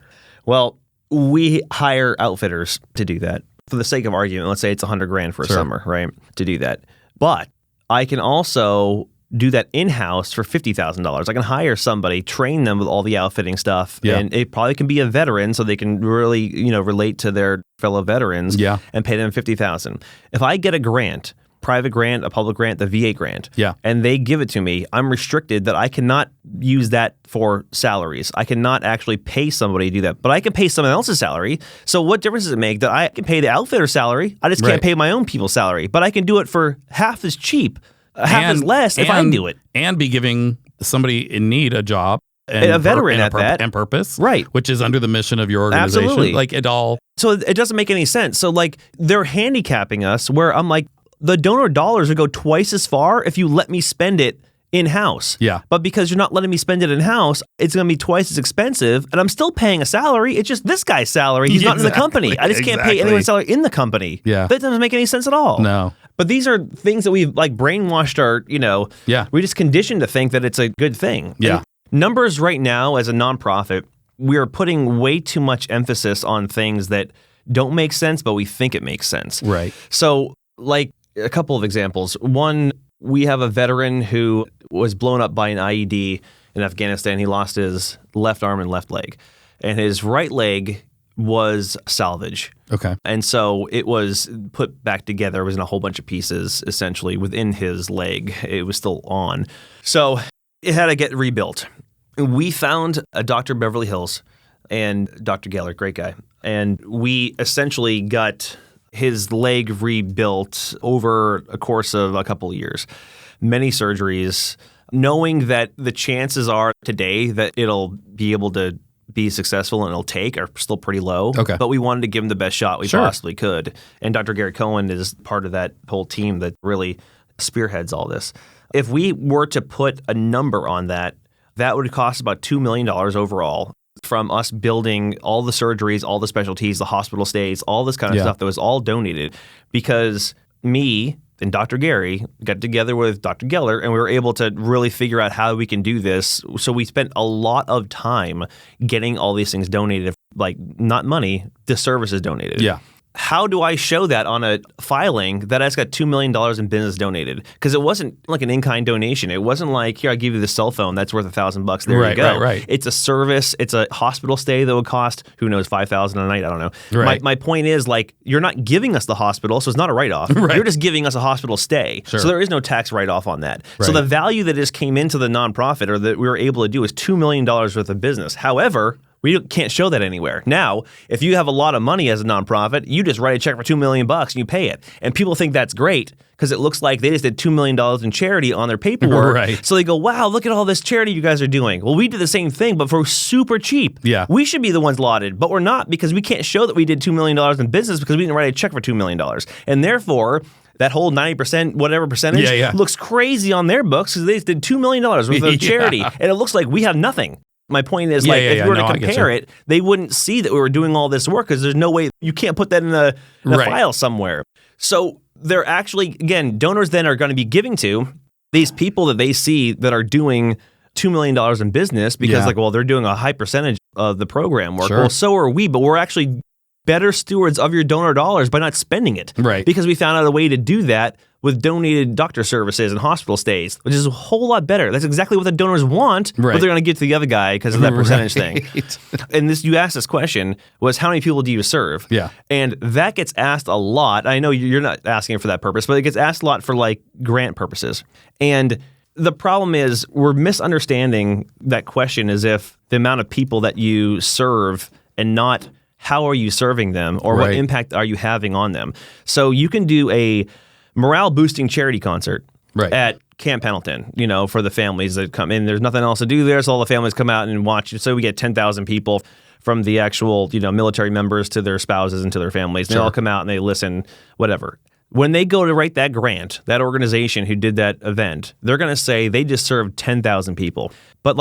Speaker 2: Well, we hire outfitters to do that. For the sake of argument, let's say it's $100,000 for a summer, right? To do that. But I can also do that in-house for $50,000. I can hire somebody, train them with all the outfitting stuff, and it probably can be a veteran so they can really, relate to their fellow veterans and pay them $50,000. If I get a grant, private grant, a public grant, the VA grant, and they give it to me, I'm restricted that I cannot use that for salaries. I cannot actually pay somebody to do that, but I can pay someone else's salary. So what difference does it make that I can pay the outfitter salary? I just can't pay my own people's salary, but I can do it for half as cheap. Half as less if I do it.
Speaker 1: And be giving somebody in need a job. And
Speaker 2: a veteran at that.
Speaker 1: And purpose.
Speaker 2: Right.
Speaker 1: Which is under the mission of your organization.
Speaker 2: Absolutely.
Speaker 1: Like it all.
Speaker 2: So it doesn't make any sense. So like they're handicapping us where I'm like, the donor dollars would go twice as far if you let me spend it in-house.
Speaker 1: Yeah.
Speaker 2: But because you're not letting me spend it in-house, it's going to be twice as expensive, and I'm still paying a salary. It's just this guy's salary. He's not in the company. I just can't pay anyone's salary in the company.
Speaker 1: Yeah.
Speaker 2: That doesn't make any sense at all.
Speaker 1: No.
Speaker 2: But these are things that we've like brainwashed we're just conditioned to think that it's a good thing.
Speaker 1: Yeah.
Speaker 2: And numbers right now as a nonprofit, we're putting way too much emphasis on things that don't make sense, but we think it makes sense.
Speaker 1: Right.
Speaker 2: So like a couple of examples. One, we have a veteran who was blown up by an IED in Afghanistan. He lost his left arm and left leg, and his right leg was salvage.
Speaker 1: Okay.
Speaker 2: And so it was put back together. It was in a whole bunch of pieces, essentially, within his leg. It was still on. So it had to get rebuilt. We found a Dr. Beverly Hills and Dr. Geller, great guy. And we essentially got his leg rebuilt over a course of a couple of years. Many surgeries, knowing that the chances are today that it'll be able to be successful and it'll take are still pretty low.
Speaker 1: Okay.
Speaker 2: But we wanted to give him the best shot we possibly could. And Dr. Gary Cohen is part of that whole team that really spearheads all this. If we were to put a number on that, that would cost about $2 million overall from us building all the surgeries, all the specialties, the hospital stays, all this kind of stuff that was all donated because me and Dr. Gary got together with Dr. Geller and we were able to really figure out how we can do this. So we spent a lot of time getting all these things donated, like not money, the services donated.
Speaker 1: Yeah.
Speaker 2: How do I show that on a filing that it's got $2 million in business donated? Because it wasn't like an in-kind donation. It wasn't like, here, I give you the cell phone that's worth $1,000. There you go.
Speaker 1: Right.
Speaker 2: It's a service. It's a hospital stay that would cost, who knows, $5,000 a night. I don't know.
Speaker 1: Right.
Speaker 2: My point is, like, you're not giving us the hospital, so it's not a write-off.
Speaker 1: Right.
Speaker 2: You're just giving us a hospital stay.
Speaker 1: Sure.
Speaker 2: So there is no tax write-off on that.
Speaker 1: Right.
Speaker 2: So the value that just came into the nonprofit or that we were able to do is $2 million worth of business. However, We can't show that anywhere. Now, if you have a lot of money as a nonprofit, you just write a check for $2 million and you pay it. And people think that's great because it looks like they just did $2 million in charity on their paperwork.
Speaker 1: Right.
Speaker 2: So they go, wow, look at all this charity you guys are doing. Well, we did the same thing, but for super cheap.
Speaker 1: Yeah.
Speaker 2: We should be the ones lauded, but we're not because we can't show that we did $2 million in business because we didn't write a check for $2 million. And therefore, that whole 90%, whatever percentage, looks crazy on their books because they just did $2 million worth of charity. And it looks like we have nothing. My point is, if you were to compare it, they wouldn't see that we were doing all this work because there's no way you can't put that in a file somewhere. So they're actually, again, donors then are going to be giving to these people that they see that are doing $2 million in business because, they're doing a high percentage of the program work.
Speaker 1: Sure.
Speaker 2: Well, so are we, but we're actually better stewards of your donor dollars by not spending it.
Speaker 1: Right.
Speaker 2: Because we found out a way to do that with donated doctor services and hospital stays, which is a whole lot better. That's exactly what the donors want, but they're going to give to the other guy because of that percentage thing. And you asked this question was, how many people do you serve?
Speaker 1: Yeah.
Speaker 2: And that gets asked a lot. I know you're not asking it for that purpose, but it gets asked a lot for like grant purposes. And the problem is we're misunderstanding that question as if the amount of people that you serve and not how are you serving them or what impact are you having on them. So you can do a morale-boosting charity concert at Camp Pendleton, for the families that come in. There's nothing else to do there, so all the families come out and watch. So we get 10,000 people from the actual, military members to their spouses and to their families. They all come out and they listen, whatever. When they go to write that grant, that organization who did that event, they're going to say they just served 10,000 people. But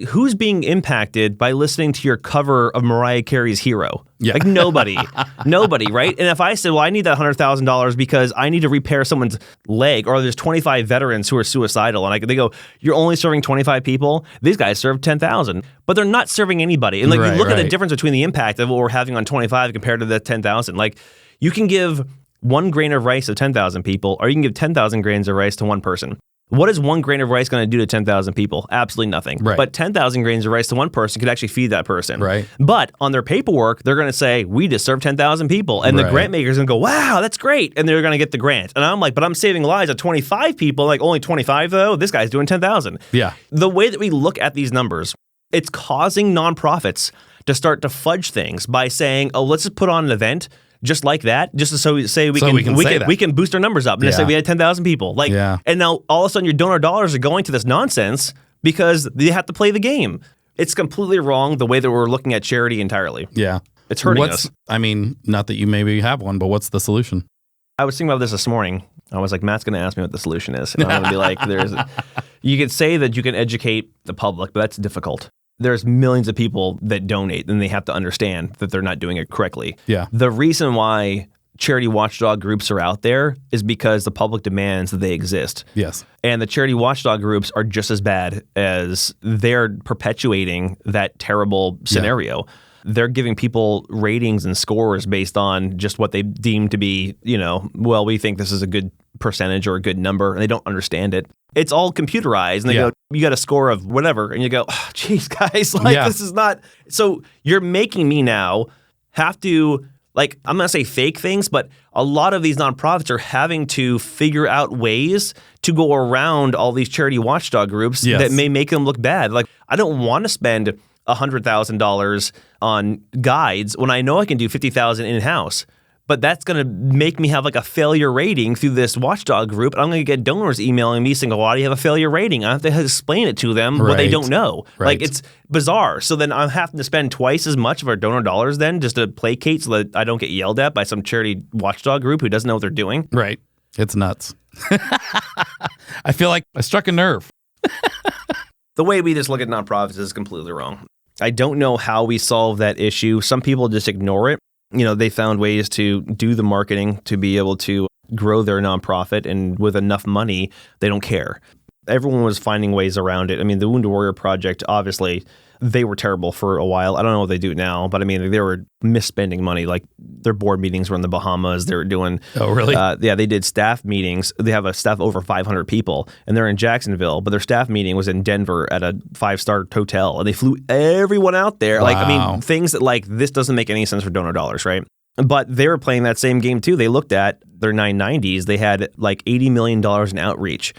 Speaker 2: who's being impacted by listening to your cover of Mariah Carey's Hero?
Speaker 1: Yeah.
Speaker 2: Nobody. Nobody, right? And if I said, well, I need that $100,000 because I need to repair someone's leg, or there's 25 veterans who are suicidal, and they go, you're only serving 25 people? These guys serve 10,000. But they're not serving anybody. And you look at the difference between the impact of what we're having on 25 compared to the 10,000. You can give 1 grain of rice to 10,000 people, or you can give 10,000 grains of rice to one person. What is 1 grain of rice going to do to 10,000 people? Absolutely nothing.
Speaker 1: Right.
Speaker 2: But 10,000 grains of rice to one person could actually feed that person.
Speaker 1: Right.
Speaker 2: But on their paperwork, they're going to say, we just served 10,000 people. And the grant maker's going to go, wow, that's great. And they're going to get the grant. And I'm like, but I'm saving lives of 25 people. Only 25 though? This guy's doing 10,000.
Speaker 1: Yeah.
Speaker 2: The way that we look at these numbers, it's causing nonprofits to start to fudge things by saying, oh, let's just put on an event just like that, just so we can boost our numbers up and just say we had 10,000 people. And now all of a sudden your donor dollars are going to this nonsense because they have to play the game. It's completely wrong the way that we're looking at charity entirely.
Speaker 1: Yeah.
Speaker 2: It's hurting us.
Speaker 1: I mean, not that you maybe have one, but what's the solution?
Speaker 2: I was thinking about this morning. I was like, Matt's going to ask me what the solution is. And I'm going to be like, you could say that you can educate the public, but that's difficult. There's millions of people that donate, and they have to understand that they're not doing it correctly.
Speaker 1: Yeah.
Speaker 2: The reason why charity watchdog groups are out there is because the public demands that they exist.
Speaker 1: Yes.
Speaker 2: And the charity watchdog groups are just as bad as they're perpetuating that terrible scenario. They're giving people ratings and scores based on just what they deem to be, well, we think this is a good percentage or a good number, and they don't understand it. It's all computerized, and they go, you got a score of whatever, and you go, oh, geez, guys, this is not. So you're making me now have to, I'm going to say fake things, but a lot of these nonprofits are having to figure out ways to go around all these charity watchdog groups that may make them look bad. I don't want to spend $100,000 on guides when I know I can do $50,000 in-house. But that's going to make me have a failure rating through this watchdog group. And I'm going to get donors emailing me saying, why do you have a failure rating? I have to explain it to them what they don't know. It's bizarre. So then I'm having to spend twice as much of our donor dollars then just to placate so that I don't get yelled at by some charity watchdog group who doesn't know what they're doing.
Speaker 1: Right. It's nuts. I feel like I struck a nerve.
Speaker 2: The way we just look at nonprofits is completely wrong. I don't know how we solve that issue. Some people just ignore it. They found ways to do the marketing to be able to grow their nonprofit, and with enough money, they don't care. Everyone was finding ways around it. I mean, the Wounded Warrior Project, obviously, they were terrible for a while. I don't know what they do now, but I mean, they were misspending money. Their board meetings were in the Bahamas. They were doing...
Speaker 1: Oh, really?
Speaker 2: They did staff meetings. They have a staff over 500 people, and they're in Jacksonville, but their staff meeting was in Denver at a 5-star hotel, and they flew everyone out there.
Speaker 1: Wow.
Speaker 2: Things that this doesn't make any sense for donor dollars, right? But they were playing that same game too. They looked at their 990s. They had $80 million in outreach.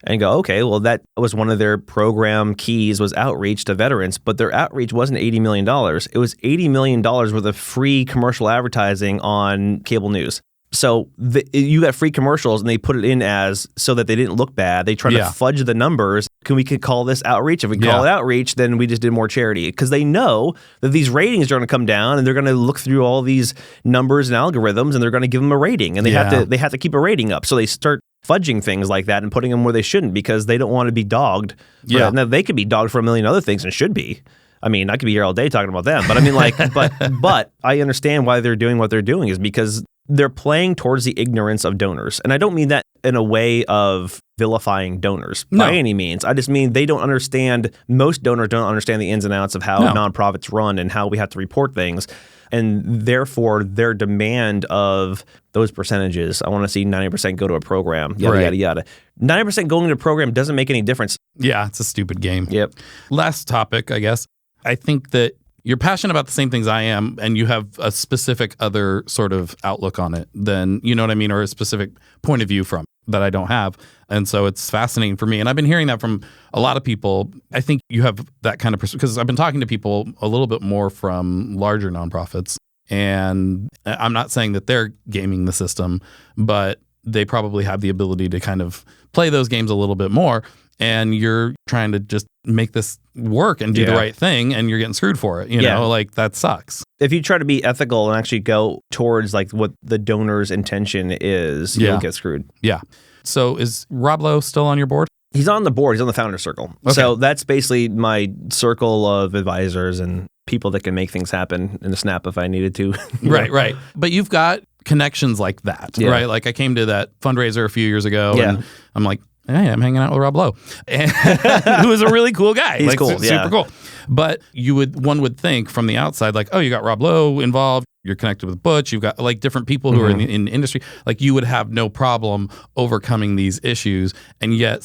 Speaker 2: and go, okay, well, that was one of their program keys was outreach to veterans, but their outreach wasn't $80 million. It was $80 million worth of free commercial advertising on cable news. So you got free commercials, and they put it in as so that they didn't look bad. They tried to fudge the numbers. We could call this outreach. If we call it outreach, then we just did more charity, because they know that these ratings are going to come down, and they're going to look through all these numbers and algorithms, and they're going to give them a rating, and they have to keep a rating up. So they start fudging things like that and putting them where they shouldn't, because they don't want to be dogged. Yeah. Now, they could be dogged for a million other things and should be. I mean, I could be here all day talking about them, but I mean, like, but I understand why they're doing what they're doing is because they're playing towards the ignorance of donors. And I don't mean that in a way of vilifying donors by any means. I just mean they don't understand, most donors don't understand the ins and outs of how nonprofits run and how we have to report things. And therefore, their demand of those percentages, I want to see 90% go to a program, yada, yada. 90% going to a program doesn't make any difference.
Speaker 1: Yeah, it's a stupid game.
Speaker 2: Yep.
Speaker 1: Last topic, I guess. I think that you're passionate about the same things I am, and you have a specific other sort of outlook on it than, you know what I mean, or a specific point of view from that I don't have. And so it's fascinating for me. And I've been hearing that from a lot of people. I think you have that kind of because I've been talking to people a little bit more from larger nonprofits. And I'm not saying that they're gaming the system, but they probably have the ability to kind of play those games a little bit more. And you're trying to just make this work and do the right thing, and you're getting screwed for it. You know, like that sucks.
Speaker 2: If you try to be ethical and actually go towards like what the donor's intention is, you'll get screwed.
Speaker 1: Yeah. So is Rob Lowe still on your board?
Speaker 2: He's on the board. He's on the founder circle. Okay. So that's basically my circle of advisors and people that can make things happen in a snap if I needed to.
Speaker 1: Right. But you've got connections like that, right? Like I came to that fundraiser a few years ago, and I'm like, hey, I'm hanging out with Rob Lowe, who is a really cool guy.
Speaker 2: He's cool,
Speaker 1: super cool. But one would think from the outside, like, oh, you got Rob Lowe involved, you're connected with Butch, you've got like different people who are in the industry, like you would have no problem overcoming these issues, and yet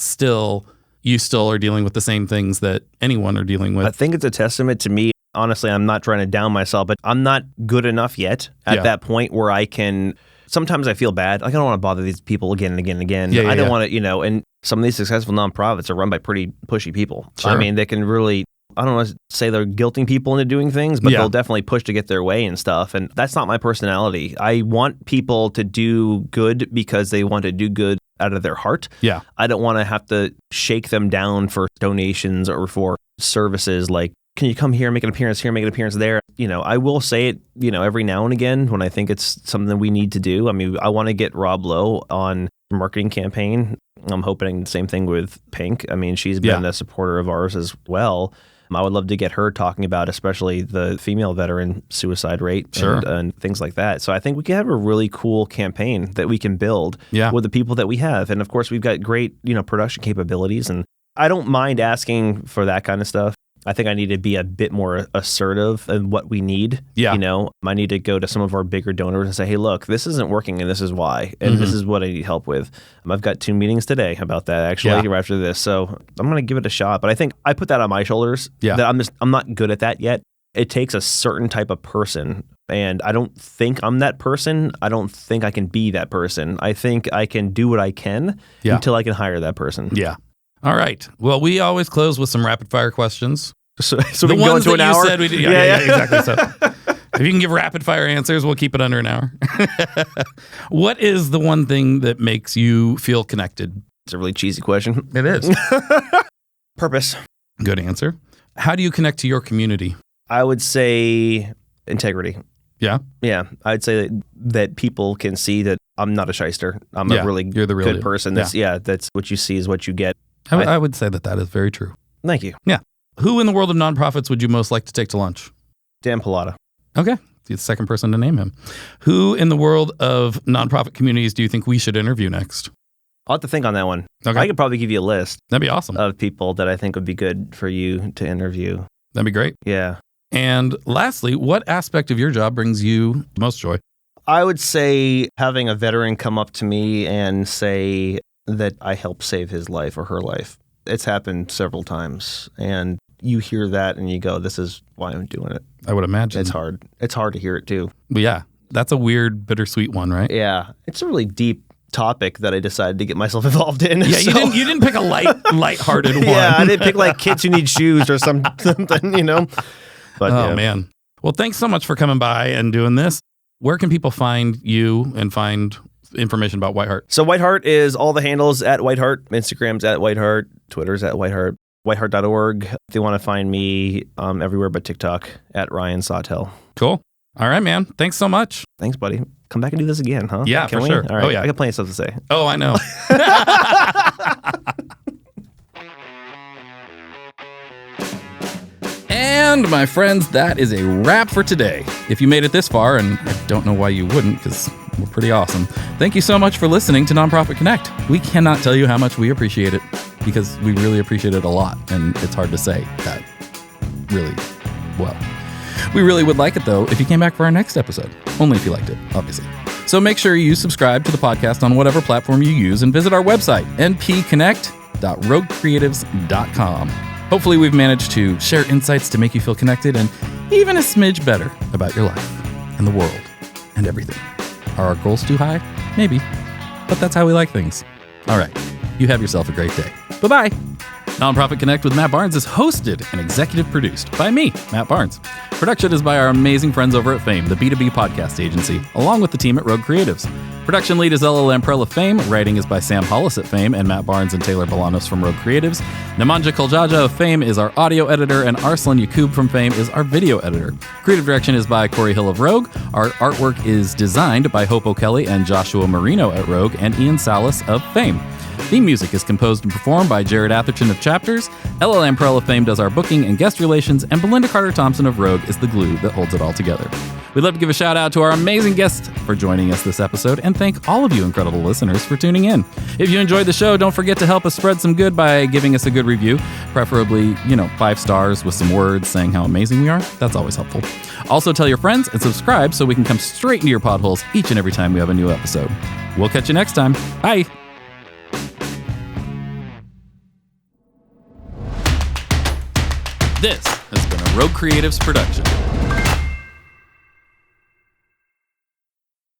Speaker 1: you still are dealing with the same things that anyone are dealing with.
Speaker 2: I think it's a testament to me. Honestly, I'm not trying to down myself, but I'm not good enough yet at that point where I can. Sometimes I feel bad. Like I don't want to bother these people again and again and again. I don't want to, and some of these successful nonprofits are run by pretty pushy people. Sure. I mean, they can really, I don't want to say they're guilting people into doing things, but they'll definitely push to get their way and stuff. And that's not my personality. I want people to do good because they want to do good out of their heart.
Speaker 1: Yeah.
Speaker 2: I don't want to have to shake them down for donations or for services like, can you come here, make an appearance here, make an appearance there? I will say it, every now and again when I think it's something that we need to do. I mean, I want to get Rob Lowe on a marketing campaign. I'm hoping the same thing with Pink. I mean, she's been a supporter of ours as well. I would love to get her talking about especially the female veteran suicide rate and things like that. So I think we can have a really cool campaign that we can build with the people that we have. And of course, we've got great, production capabilities. And I don't mind asking for that kind of stuff. I think I need to be a bit more assertive in what we need. Yeah. I need to go to some of our bigger donors and say, hey, look, this isn't working and this is why. And this is what I need help with. I've got 2 meetings today about that actually after this. So I'm going to give it a shot. But I think I put that on my shoulders. Yeah. That I'm not good at that yet. It takes a certain type of person. And I don't think I'm that person. I don't think I can be that person. I think I can do what I can until I can hire that person.
Speaker 1: Yeah. All right. Well, we always close with some rapid fire questions.
Speaker 2: So we can go into an hour?
Speaker 1: You said we did. Yeah, exactly. So if you can give rapid fire answers, we'll keep it under an hour. What is the one thing that makes you feel connected?
Speaker 2: It's a really cheesy question.
Speaker 1: It is.
Speaker 2: Purpose.
Speaker 1: Good answer. How do you connect to your community?
Speaker 2: I would say integrity.
Speaker 1: Yeah?
Speaker 2: Yeah. I'd say that people can see that I'm not a shyster. I'm a really good person. That's what you see is what you get.
Speaker 1: I would say that is very true.
Speaker 2: Thank you.
Speaker 1: Yeah. Who in the world of nonprofits would you most like to take to lunch?
Speaker 2: Dan Pilata.
Speaker 1: Okay. You're the second person to name him. Who in the world of nonprofit communities do you think we should interview next?
Speaker 2: I'll have to think on that one.
Speaker 1: Okay.
Speaker 2: I could probably give you a list.
Speaker 1: That'd be awesome.
Speaker 2: Of people that I think would be good for you to interview.
Speaker 1: That'd be great.
Speaker 2: Yeah.
Speaker 1: And lastly, what aspect of your job brings you most joy?
Speaker 2: I would say having a veteran come up to me and say that I helped save his life or her life. It's happened several times. And you hear that and you go, this is why I'm doing it.
Speaker 1: I would imagine.
Speaker 2: It's hard. It's hard to hear it too.
Speaker 1: But yeah, that's a weird, bittersweet one, right?
Speaker 2: Yeah. It's a really deep topic that I decided to get myself involved in.
Speaker 1: Yeah, so. You didn't pick a lighthearted one.
Speaker 2: Yeah, I didn't pick like kids who need shoes or something, But
Speaker 1: man. Well, thanks so much for coming by and doing this. Where can people find you and find information about Whiteheart?
Speaker 2: So Whiteheart is all the handles at Whiteheart. Instagram's at Whiteheart. Twitter's at Whiteheart. Whiteheart.org. If they want to find me everywhere but TikTok, at Ryan Sawtelle.
Speaker 1: Cool. All right, man. Thanks so much.
Speaker 2: Thanks, buddy. Come back and do this again, huh?
Speaker 1: Yeah,
Speaker 2: Can
Speaker 1: for
Speaker 2: we?
Speaker 1: sure.
Speaker 2: All right.
Speaker 1: Oh, yeah.
Speaker 2: I got plenty of stuff to say.
Speaker 1: Oh, I know. And my friends, that is a wrap for today. If you made it this far, and I don't know why you wouldn't, because we're pretty awesome, thank you so much for listening to Nonprofit Connect. We cannot tell you how much we appreciate it, because we really appreciate it a lot, and it's hard to say that really well. We really would like it, though, if you came back for our next episode. Only if you liked it, obviously. So make sure you subscribe to the podcast on whatever platform you use and visit our website, npconnect.roguecreatives.com. Hopefully we've managed to share insights to make you feel connected and even a smidge better about your life and the world and everything. Are our goals too high? Maybe. But that's how we like things. All right. You have yourself a great day. Bye-bye. Nonprofit Connect with Matt Barnes is hosted and executive produced by me, Matt Barnes. Production is by our amazing friends over at Fame, the B2B podcast agency, along with the team at Rogue Creatives. Production lead is Ella Lamprell of Fame. Writing is by Sam Hollis at Fame and Matt Barnes and Taylor Bolanos from Rogue Creatives. Nemanja Koljaja of Fame is our audio editor, and Arslan Yakub from Fame is our video editor. Creative direction is by Corey Hill of Rogue. Our artwork is designed by Hope O'Kelly and Joshua Marino at Rogue and Ian Salas of Fame. Theme music is composed and performed by Jared Atherton of Chapters. Ella Lamprell of Fame does our booking and guest relations, and Belinda Carter-Thompson of Rogue is the glue that holds it all together. We'd love to give a shout out to our amazing guests for joining us this episode, and thank all of you incredible listeners for tuning in. If you enjoyed the show, don't forget to help us spread some good by giving us a good review, preferably, 5 stars with some words saying how amazing we are. That's always helpful. Also tell your friends and subscribe so we can come straight into your potholes each and every time we have a new episode. We'll catch you next time. Bye. This has been a Rogue Creatives production.